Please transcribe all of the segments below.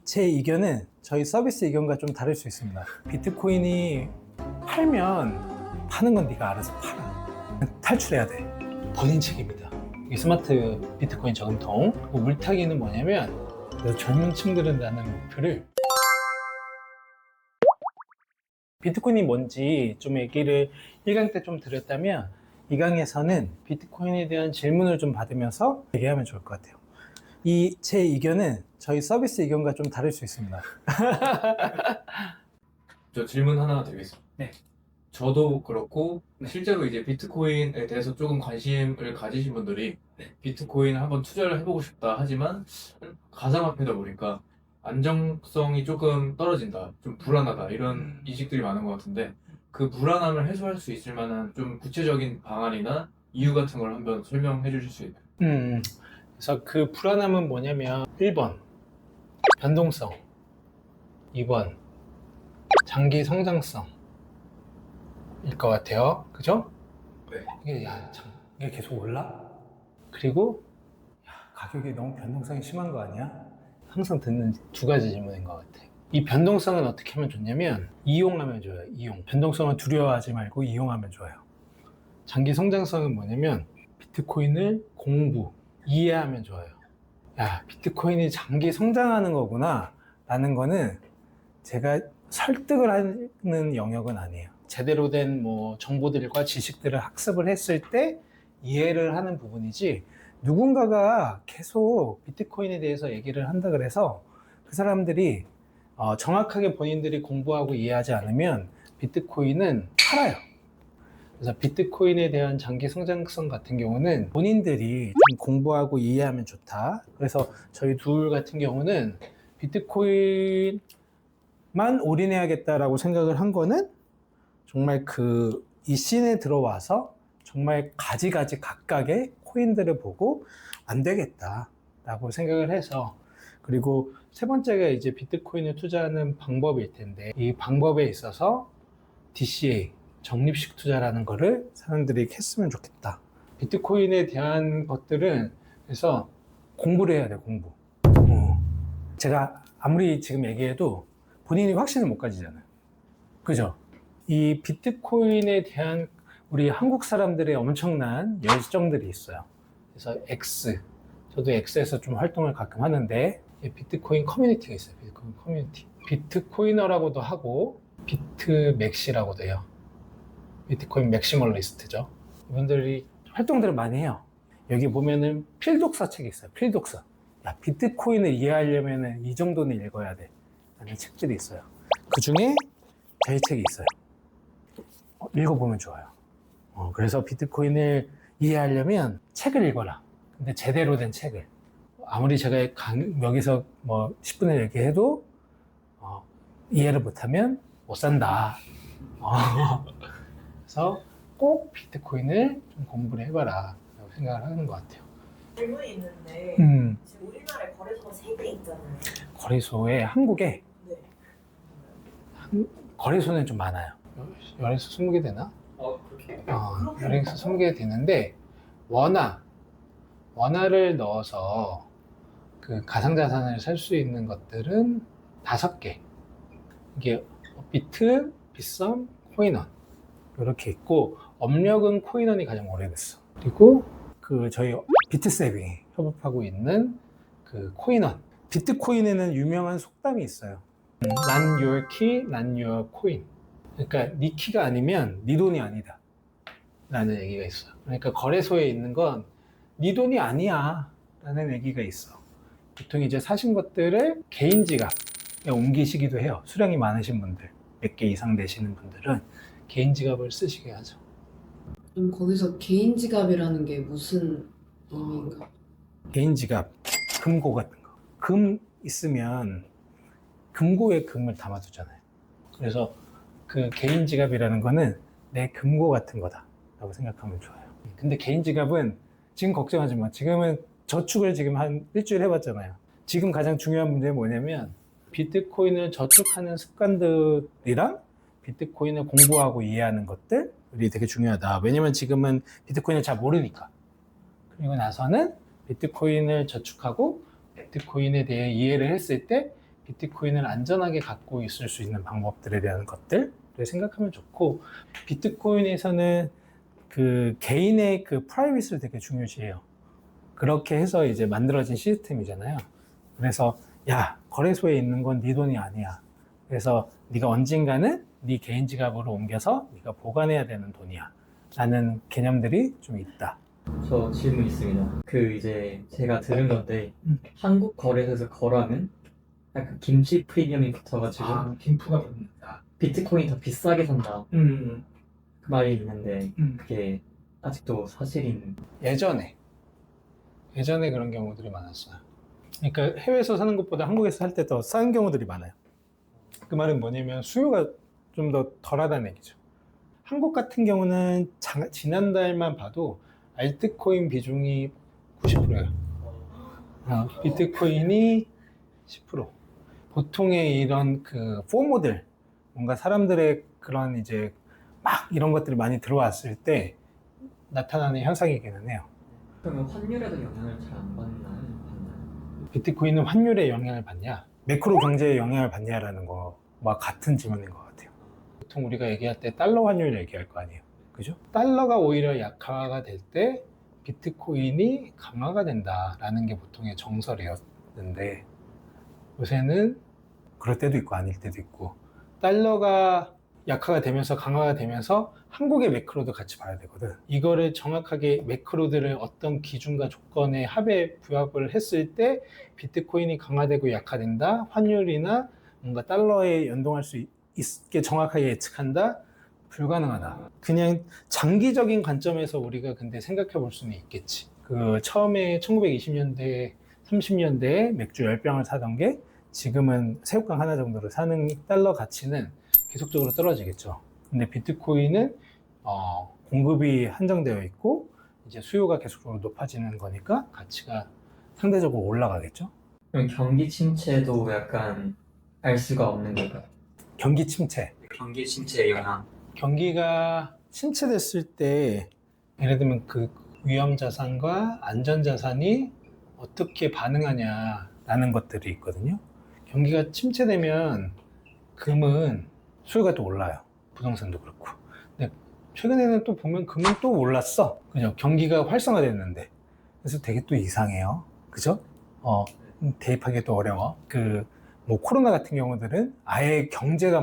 제 의견은 저희 서비스 의견과 좀 다를 수 있습니다. 비트코인이 팔면 파는 건 네가 알아서 팔아. 탈출해야 돼. 본인 책임이다. 이게 스마트 비트코인 저금통. 물타기는 뭐냐면 젊은 층들은 라는 목표를 비트코인이 뭔지 좀 얘기를 1강 때 좀 드렸다면 2강에서는 비트코인에 대한 질문을 좀 받으면서 얘기하면 좋을 것 같아요. 제 의견은 저희 서비스 의견과 좀 다를 수 있습니다. 저 질문 하나 드리겠습니다. 네. 저도 그렇고 실제로 이제 비트코인에 대해서 조금 관심을 가지신 분들이 비트코인을 한번 투자를 해보고 싶다 하지만 가상화폐다 보니까 안정성이 조금 떨어진다, 좀 불안하다 이런 인식들이 많은 것 같은데 그 불안함을 해소할 수 있을 만한 좀 구체적인 방안이나 이유 같은 걸 한번 설명해 주실 수 있나요? 그래서 그 불안함은 뭐냐면 1번 변동성, 2번 장기 성장성 일 것 같아요. 그죠? 네. 이게 계속 올라? 그리고 가격이 너무 변동성이 심한 거 아니야? 항상 듣는 두 가지 질문인 것 같아. 이 변동성은 어떻게 하면 좋냐면 이용하면 좋아요. 이용. 변동성을 두려워하지 말고 이용하면 좋아요. 장기 성장성은 뭐냐면 비트코인을 공부, 이해하면 좋아요. 야, 비트코인이 장기 성장하는 거구나 라는 거는 제가 설득을 하는 영역은 아니에요. 제대로 된 정보들과 지식들을 학습을 했을 때 이해를 하는 부분이지, 누군가가 계속 비트코인에 대해서 얘기를 한다 그래서 그 사람들이 정확하게 본인들이 공부하고 이해하지 않으면 비트코인은 팔아요. 그래서 비트코인에 대한 장기 성장성 같은 경우는 본인들이 좀 공부하고 이해하면 좋다. 그래서 저희 둘 같은 경우는 비트코인만 올인해야겠다라고 생각을 한 거는 정말 이 씬에 들어와서 정말 가지가지 각각의 코인들을 보고 안 되겠다라고 생각을 해서, 그리고 세 번째가 이제 비트코인을 투자하는 방법일 텐데, 이 방법에 있어서 DCA, 적립식 투자라는 거를 사람들이 했으면 좋겠다. 비트코인에 대한 것들은 그래서 공부를 해야 돼, 공부. 제가 아무리 지금 얘기해도 본인이 확신을 못 가지잖아요. 그죠? 이 비트코인에 대한 우리 한국 사람들의 엄청난 열정들이 있어요. 그래서 저도 X에서 좀 활동을 가끔 하는데 비트코인 커뮤니티가 있어요. 비트코인 커뮤니티. 비트코이너라고도 하고 비트맥시라고도 해요. 비트코인 맥시멀리스트죠. 이분들이 활동들을 많이 해요. 여기 보면은 필독서 책이 있어요. 필독서. 야, 비트코인을 이해하려면 이 정도는 읽어야 돼 라는 책들이 있어요. 그 중에 제 책이 있어요. 읽어보면 좋아요. 그래서 비트코인을 이해하려면 책을 읽어라. 근데 제대로 된 책을. 아무리 제가 여기서 10분을 얘기해도 이해를 못하면 못 산다. 그래서 꼭 비트코인을 좀 공부를 해봐라 라고 생각을 하는 것 같아요. 질문이 있는데 지금 우리나라에 거래소가 3개 있잖아요. 거래소에 한국에 네. 거래소는 좀 많아요. 열에서 20개 되나? 그렇게. 열에서 20개 되는데 원화를 넣어서 그 가상자산을 살 수 있는 것들은 5개. 이게 비트, 빗썸, 코인원 이렇게 있고, 업력은 코인원이 가장 오래됐어. 그리고 저희 비트세빙 협업하고 있는 그 코인원. 비트코인에는 유명한 속담이 있어요. Not your key, not your coin. 그러니까 네 키가 아니면 네 돈이 아니다 라는 얘기가 있어요. 그러니까 거래소에 있는 건 네 돈이 아니야 라는 얘기가 있어. 보통 이제 사신 것들을 개인 지갑에 옮기시기도 해요. 수량이 많으신 분들, 몇 개 이상 되시는 분들은 개인 지갑을 쓰시게 하죠. 그럼 거기서 개인 지갑이라는 게 무슨 의미인가? 개인 지갑, 금고 같은 거. 금 있으면 금고에 금을 담아두잖아요. 그래서 그 개인 지갑이라는 거는 내 금고 같은 거다 라고 생각하면 좋아요. 근데 개인 지갑은 지금 걱정하지 마. 지금은 저축을 지금 한 일주일 해봤잖아요. 지금 가장 중요한 문제는 뭐냐면 비트코인을 저축하는 습관들이랑 비트코인을 공부하고 이해하는 것들이 되게 중요하다. 왜냐면 지금은 비트코인을 잘 모르니까. 그리고 나서는 비트코인을 저축하고 비트코인에 대해 이해를 했을 때 비트코인을 안전하게 갖고 있을 수 있는 방법들에 대한 것들을 생각하면 좋고, 비트코인에서는 그 개인의 그 프라이빗을 되게 중요시해요. 그렇게 해서 이제 만들어진 시스템이잖아요. 그래서 야, 거래소에 있는 건 네 돈이 아니야. 그래서 네가 언젠가는 네 개인 지갑으로 옮겨서 네가 보관해야 되는 돈이야 라는 개념들이 좀 있다. 저 질문 있습니다. 그 이제 제가 들은 건데 음. 한국 거래소에서 거래하면 약간 김치 프리미엄이 붙어가지고 김프가 붙는다. 비트코인 더 비싸게 산다 그 말이 있는데 그게 아직도 사실인 예전에 그런 경우들이 많았어요. 그러니까 해외에서 사는 것보다 한국에서 살 때 더 싼 경우들이 많아요. 그 말은 뭐냐면 수요가 좀 더 덜하다는 얘기죠. 한국 같은 경우는 지난달만 봐도 알트코인 비중이 90%예요. 비트코인이 10%. 보통의 이런 그 포모들, 뭔가 사람들의 그런 이제 막 이런 것들이 많이 들어왔을 때 나타나는 현상이기는 해요. 그러면 환율에도 영향을 잘 안 받나요? 비트코인은 환율에 영향을 받냐? 매크로 경제에 영향을 받냐라는 거와 같은 질문인 것 같아요. 보통 우리가 얘기할 때 달러 환율 얘기할 거 아니에요. 그죠? 달러가 오히려 약화가 될 때 비트코인이 강화가 된다라는 게 보통의 정설이었는데, 요새는 그럴 때도 있고 아닐 때도 있고, 달러가 약화가 되면서 강화가 되면서 한국의 매크로도 같이 봐야 되거든. 이거를 정확하게 매크로들을 어떤 기준과 조건에 합에 부합을 했을 때 비트코인이 강화되고 약화된다, 환율이나 뭔가 달러에 연동할 수 있게 정확하게 예측한다, 불가능하다. 그냥 장기적인 관점에서 우리가 근데 생각해 볼 수는 있겠지. 그 처음에 1920년대 30년대에 맥주 10병을 사던 게 지금은 새우깡 하나 정도로 사는 달러 가치는 계속적으로 떨어지겠죠. 근데 비트코인은 공급이 한정되어 있고 이제 수요가 계속적으로 높아지는 거니까 가치가 상대적으로 올라가겠죠. 그럼 경기 침체도 약간 알 수가 없는 걸까요? 경기 침체. 경기 침체의 영향. 경기가 침체됐을 때 예를 들면 그 위험 자산과 안전 자산이 어떻게 반응하냐라는 것들이 있거든요. 경기가 침체되면 금은 수요가 또 올라요. 부동산도 그렇고. 근데 최근에는 또 보면 금은 또 올랐어. 그죠? 경기가 활성화됐는데. 그래서 되게 또 이상해요. 그죠? 대입하기도 어려워. 뭐 코로나 같은 경우들은 아예 경제가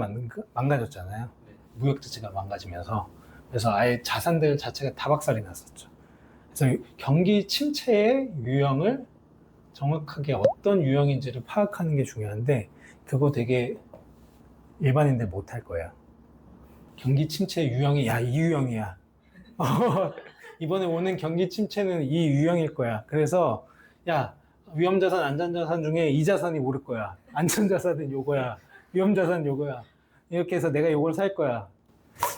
망가졌잖아요. 무역 자체가 망가지면서. 그래서 아예 자산들 자체가 다 박살이 났었죠. 그래서 경기 침체의 유형을 정확하게 어떤 유형인지를 파악하는 게 중요한데, 그거 되게 일반인들 못할 거예요. 경기 침체 유형이, 야, 이 유형이야. 이번에 오는 경기 침체는 이 유형일 거야. 그래서, 야, 위험자산, 안전자산 중에 이 자산이 오를 거야. 안전자산은 요거야. 위험자산은 요거야. 이렇게 해서 내가 요걸 살 거야.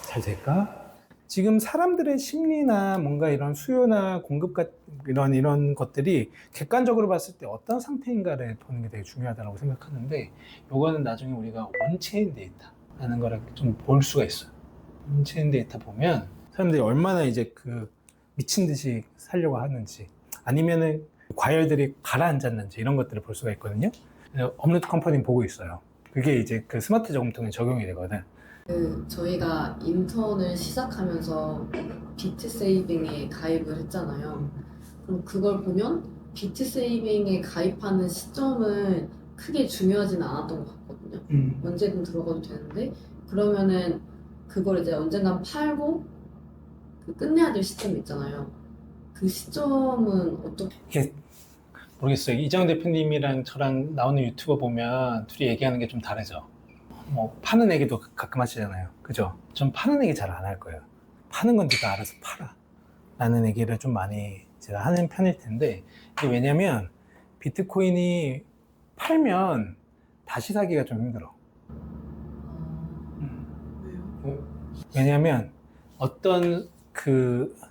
잘 될까? 지금 사람들의 심리나 뭔가 이런 수요나 공급 이런 것들이 객관적으로 봤을 때 어떤 상태인가를 보는 게 되게 중요하다고 생각하는데, 요거는 나중에 우리가 온체인 데이터라는 거를 좀 볼 수가 있어요. 온체인 데이터 보면 사람들이 얼마나 이제 미친 듯이 살려고 하는지, 아니면은 과열들이 가라앉았는지 이런 것들을 볼 수가 있거든요. 업로드 컴퍼니 보고 있어요. 그게 이제 그 스마트 저금통에 적용이 되거든. 저희가 인턴을 시작하면서 비트 세이빙에 가입을 했잖아요. 그럼 그걸 보면 비트 세이빙에 가입하는 시점은 크게 중요하지는 않았던 것 같거든요. 언제든 들어가도 되는데, 그러면은 그걸 이제 언젠간 팔고 끝내야 될 시점이 있잖아요. 그 시점은 어떻게? 모르겠어요. 이정 대표님이랑 저랑 나오는 유튜버 보면 둘이 얘기하는 게 좀 다르죠. 뭐 파는 얘기도 가끔 하시잖아요. 그죠? 전 파는 얘기 잘 안 할 거예요. 파는 건 네가 알아서 팔아 라는 얘기를 좀 많이 제가 하는 편일 텐데, 이게 왜냐면 비트코인이 팔면 다시 사기가 좀 힘들어. 왜냐면 어떤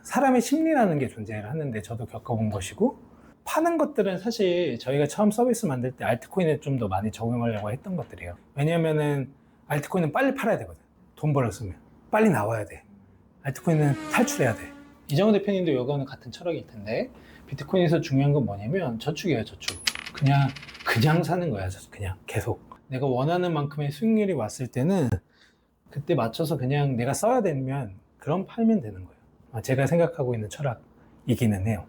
사람의 심리라는 게 존재를 하는데, 저도 겪어본 것이고, 파는 것들은 사실 저희가 처음 서비스 만들 때 알트코인에 좀 더 많이 적용하려고 했던 것들이에요. 왜냐면은 알트코인은 빨리 팔아야 되거든. 돈 벌었으면 빨리 나와야 돼. 알트코인은 탈출해야 돼. 이정우 대표님도 이거는 같은 철학일 텐데, 비트코인에서 중요한 건 뭐냐면 저축이에요. 저축. 그냥 그냥 사는 거야. 그냥 계속. 내가 원하는 만큼의 수익률이 왔을 때는 그때 맞춰서 그냥 내가 써야 되면 그럼 팔면 되는 거예요. 제가 생각하고 있는 철학이기는 해요.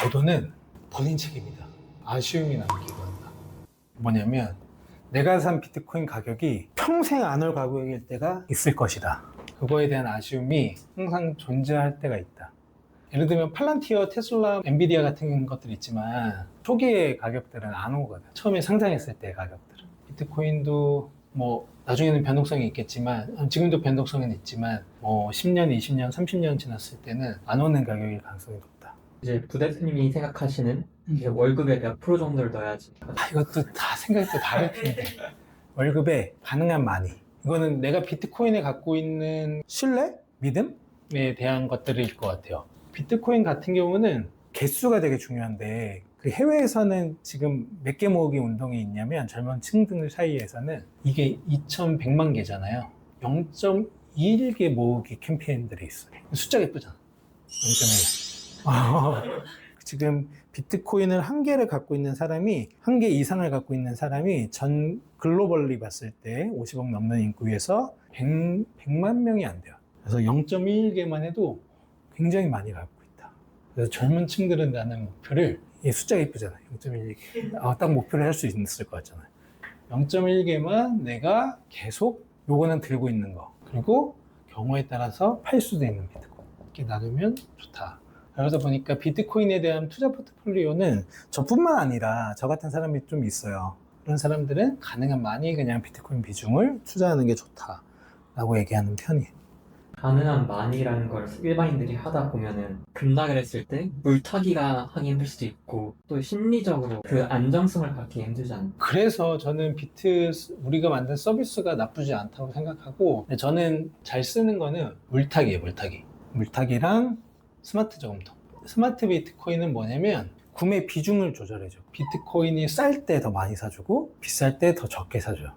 매도는 본인 책임이다. 아쉬움이 남기고 한다. 뭐냐면 내가 산 비트코인 가격이 평생 안 올 가격일 때가 있을 것이다. 그거에 대한 아쉬움이 항상 존재할 때가 있다. 예를 들면 팔란티어, 테슬라, 엔비디아 같은 것들이 있지만 초기의 가격들은 안 오거든. 처음에 상장했을 때 가격들은. 비트코인도 뭐 나중에는 변동성이 있겠지만 지금도 변동성은 있지만 뭐 10년, 20년, 30년 지났을 때는 안 오는 가격일 가능성이 높다. 이제 부대표님이 생각하시는 이제 월급의 몇 프로 정도를 넣어야지. 이것도 다 생각이 또 다를 텐데 월급에 가능한 많이. 이거는 내가 비트코인에 갖고 있는 신뢰? 믿음에 대한 것들일 것 같아요. 비트코인 같은 경우는 개수가 되게 중요한데 그 해외에서는 지금 몇 개 모으기 운동이 있냐면 젊은 층들 사이에서는 이게 2100만 개잖아요. 0.21개 모으기 캠페인들이 있어요. 숫자가 예쁘잖아. 0.1. 지금 비트코인을 한 개를 갖고 있는 사람이, 한 개 이상을 갖고 있는 사람이 전 글로벌리 봤을 때 50억 넘는 인구에서 100만 명이 안 돼요. 그래서 0.1개만 해도 굉장히 많이 갖고 있다. 그래서 젊은 층들은 나는 목표를, 이 숫자가 이쁘잖아요. 0.1개. 딱 목표를 할 수 있을 것 같잖아요. 0.1개만 내가 계속 요거는 들고 있는 거. 그리고 경우에 따라서 팔 수도 있는 비트코인. 이렇게 나누면 좋다. 그러다 보니까 비트코인에 대한 투자 포트폴리오는 저뿐만 아니라 저 같은 사람이 좀 있어요. 그런 사람들은 가능한 많이 그냥 비트코인 비중을 투자하는 게 좋다라고 얘기하는 편이에요. 가능한 많이라는 걸 일반인들이 하다 보면은 급락을 했을 때 물타기가 하기 힘들 수도 있고 또 심리적으로 그 안정성을 갖기 힘들지 않나요? 그래서 저는 우리가 만든 서비스가 나쁘지 않다고 생각하고, 저는 잘 쓰는 거는 물타기예요. 물타기랑 스마트 저금통. 스마트 비트코인은 뭐냐면 구매 비중을 조절해줘. 비트코인이 쌀 때 더 많이 사주고 비쌀 때 더 적게 사줘요.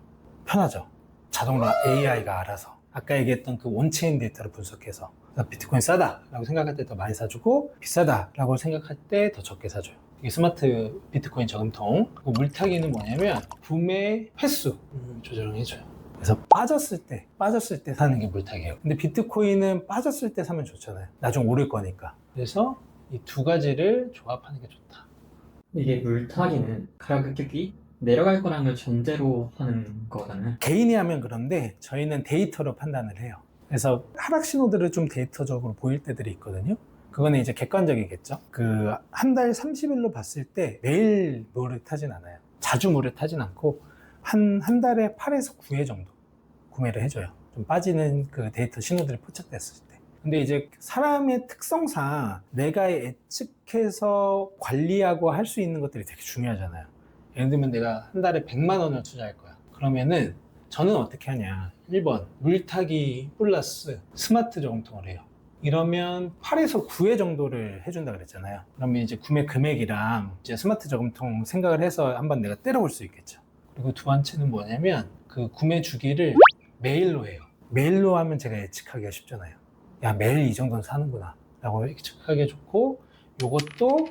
편하죠. 자동으로 AI가 알아서 아까 얘기했던 그 온체인 데이터를 분석해서 비트코인 싸다 라고 생각할 때 더 많이 사주고 비싸다 라고 생각할 때 더 적게 사줘요. 이게 스마트 비트코인 저금통. 물타기는 뭐냐면 구매 횟수 조절을 해줘요. 그래서 빠졌을 때 사는 게 물타기예요. 근데 비트코인은 빠졌을 때 사면 좋잖아요. 나중에 오를 거니까. 그래서 이 두 가지를 조합하는 게 좋다. 이게 물타기는 가격이 내려갈 거라는 걸 전제로 하는 거잖아요. 개인이 하면 그런데 저희는 데이터로 판단을 해요. 그래서 하락 신호들을 좀 데이터적으로 보일 때들이 있거든요. 그거는 이제 객관적이겠죠. 그 한 달 30일로 봤을 때 매일 물을 타진 않아요. 자주 물을 타진 않고 한 달에 8에서 9회 정도 구매를 해줘요. 좀 빠지는 그 데이터 신호들이 포착됐을 때. 근데 이제 사람의 특성상 내가 예측해서 관리하고 할 수 있는 것들이 되게 중요하잖아요. 예를 들면 내가 한 달에 100만 원을 투자할 거야. 그러면은 저는 어떻게 하냐. 1번 물타기 플러스 스마트 저금통을 해요. 이러면 8에서 9회 정도를 해준다 그랬잖아요. 그러면 이제 구매 금액이랑 이제 스마트 저금통 생각을 해서 한번 내가 때려볼 수 있겠죠. 그리고 두 번째는 뭐냐면 그 구매 주기를 매일로 해요. 매일로 하면 제가 예측하기가 쉽잖아요. 야, 매일 이 정도는 사는구나 라고 예측하기 좋고, 요것도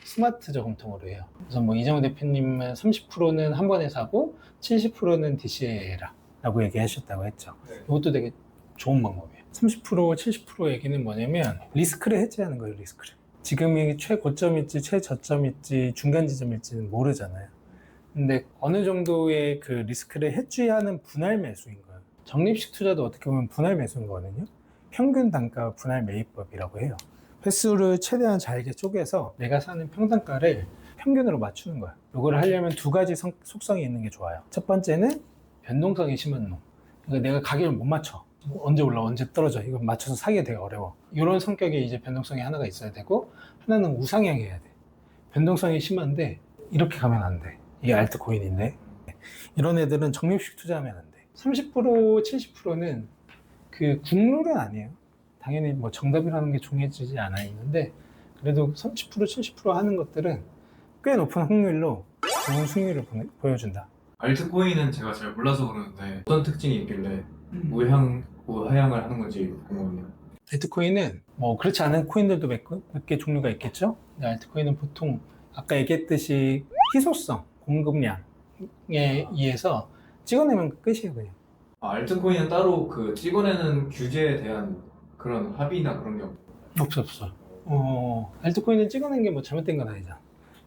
스마트 저금통으로 해요. 그래서 뭐 이정우 대표님은 30%는 한 번에 사고 70%는 DCA 해라 라고 얘기하셨다고 했죠. 이것도 되게 좋은 방법이에요. 30%, 70% 얘기는 뭐냐면 리스크를 해지하는 거예요. 리스크를. 지금이 최고점일지 최저점일지 중간 지점일지는 모르잖아요. 근데 어느 정도의 그 리스크를 해지하는 분할 매수인 거예요. 적립식 투자도 어떻게 보면 분할 매수인 거거든요. 평균 단가 분할 매입법이라고 해요. 횟수를 최대한 잘게 쪼개서 내가 사는 평단가를 평균으로 맞추는 거야. 이거를 하려면 두 가지 속성이 있는 게 좋아요. 첫 번째는 변동성이 심한 놈. 그러니까 내가 가격을 못 맞춰. 언제 올라 언제 떨어져. 이거 맞춰서 사기가 되게 어려워. 이런 성격의 이제 변동성이 하나가 있어야 되고, 하나는 우상향해야 돼. 변동성이 심한데 이렇게 가면 안 돼. 이게 알트코인인데 이런 애들은 적립식 투자하면 안 돼. 30%, 70%는 그 국룰은 아니에요. 당연히 뭐 정답이라는 게 정해지지 않아 있는데, 그래도 30%, 70% 하는 것들은 꽤 높은 확률로 좋은 승률을 보여준다. 알트코인은 제가 잘 몰라서 그러는데 어떤 특징이 있길래 우하향을 하는 건지 궁금해요. 알트코인은 뭐 그렇지 않은 코인들도 몇 개 종류가 있겠죠. 근데 알트코인은 보통 아까 얘기했듯이 희소성, 공급량에 의해서 찍어내면 끝이에요, 그냥. 알트코인은 따로 그 찍어내는 규제에 대한 그런 합의나 그런 게 없어. 알트코인은 찍어낸 게 뭐 잘못된 건 아니잖아.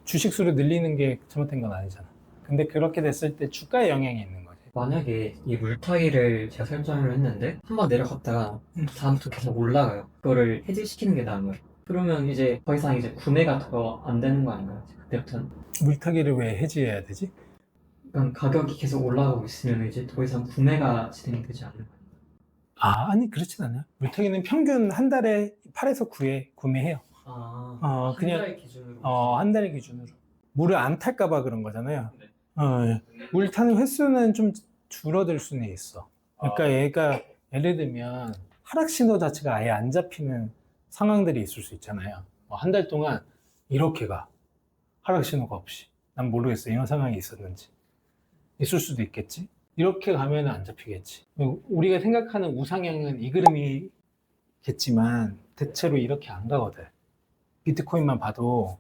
주식 수를 늘리는 게 잘못된 건 아니잖아. 근데 그렇게 됐을 때 주가에 영향이 있는 거지. 만약에 이 물타기를 제가 설정을 했는데 한번 내려갔다가 다음부터 계속 올라가요. 그거를 해지시키는 게 나은 거예요. 그러면 이제 더 이상 이제 구매가 더 안 되는 거 아닌가요? 그때부터는. 물타기를 왜 해지해야 되지? 그러니까 가격이 계속 올라가고 있으면 이제 더 이상 구매가 진행이 되지 않는 거예요. 아니, 그렇진 않아요. 물타기는 평균 한 달에 8에서 9회 구매해요. 아, 그냥- 한 달 기준으로. 한 달 기준으로. 물을 안 탈까봐 그런 거잖아요. 네. 물 타는 횟수는 좀 줄어들 수는 있어. 그러니까 얘가 예를 들면 하락 신호 자체가 아예 안 잡히는 상황들이 있을 수 있잖아요. 한 달 동안 이렇게 가. 하락 신호가 없이. 난 모르겠어. 이런 상황이 있었는지. 있을 수도 있겠지. 이렇게 가면 안 잡히겠지. 우리가 생각하는 우상향은 이 그림이겠지만 대체로 이렇게 안 가거든. 비트코인만 봐도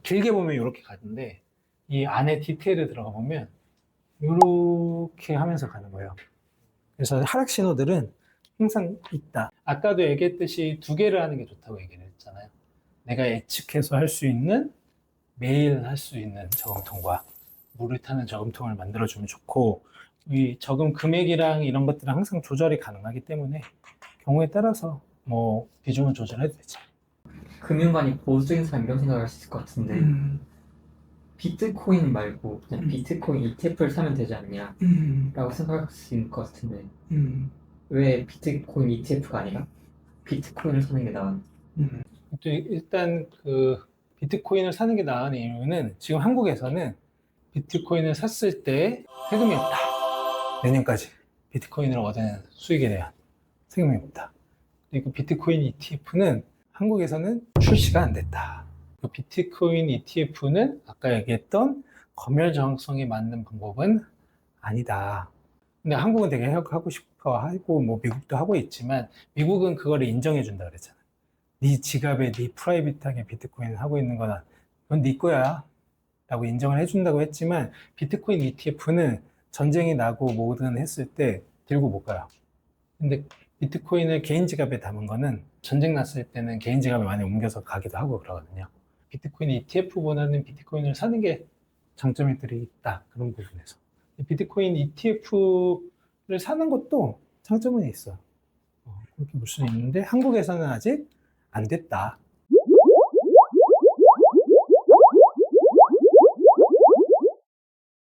길게 보면 이렇게 가는데 이 안에 디테일을 들어가 보면 이렇게 하면서 가는 거예요. 그래서 하락 신호들은 항상 있다. 아까도 얘기했듯이 두 개를 하는 게 좋다고 얘기를 했잖아요. 내가 예측해서 할 수 있는, 매일 할 수 있는 저금통과 물을 타는 저금통을 만들어주면 좋고, 이 저금 금액이랑 이런 것들은 항상 조절이 가능하기 때문에 경우에 따라서 뭐 비중을 조절해도 되지. 금융관이 보수적인 사람 이런 생각을 할 수 있을 것 같은데 비트코인 말고 그냥 비트코인 ETF를 사면 되지 않냐라고 생각할 수 있을 것 같은데 왜 비트코인 ETF가 아니라 비트코인을 사는 게 나은? 일단 비트코인을 사는 게 나은 이유는 지금 한국에서는 비트코인을 샀을 때 세금이 없다. 내년까지 비트코인을 얻은 수익에 대한 세금이 없다. 그리고 비트코인 ETF는 한국에서는 출시가 안 됐다. 그 비트코인 ETF는 아까 얘기했던 검열 정확성에 맞는 방법은 아니다. 근데 한국은 되게 하고 싶어 하고 뭐 미국도 하고 있지만 미국은 그거를 인정해 준다 그랬잖아. 네 지갑에 네 프라이빗하게 비트코인을 하고 있는 거나 그건 네 거야 라고 인정을 해준다고 했지만 비트코인 ETF는 전쟁이 나고 뭐든 했을 때 들고 못 가요. 근데 비트코인을 개인 지갑에 담은 거는 전쟁 났을 때는 개인 지갑에 많이 옮겨서 가기도 하고 그러거든요. 비트코인 ETF보다는 비트코인을 사는 게 장점들이 있다. 그런 부분에서. 비트코인 ETF를 사는 것도 장점은 있어요. 그렇게 볼 수는 있는데 한국에서는 아직 안 됐다.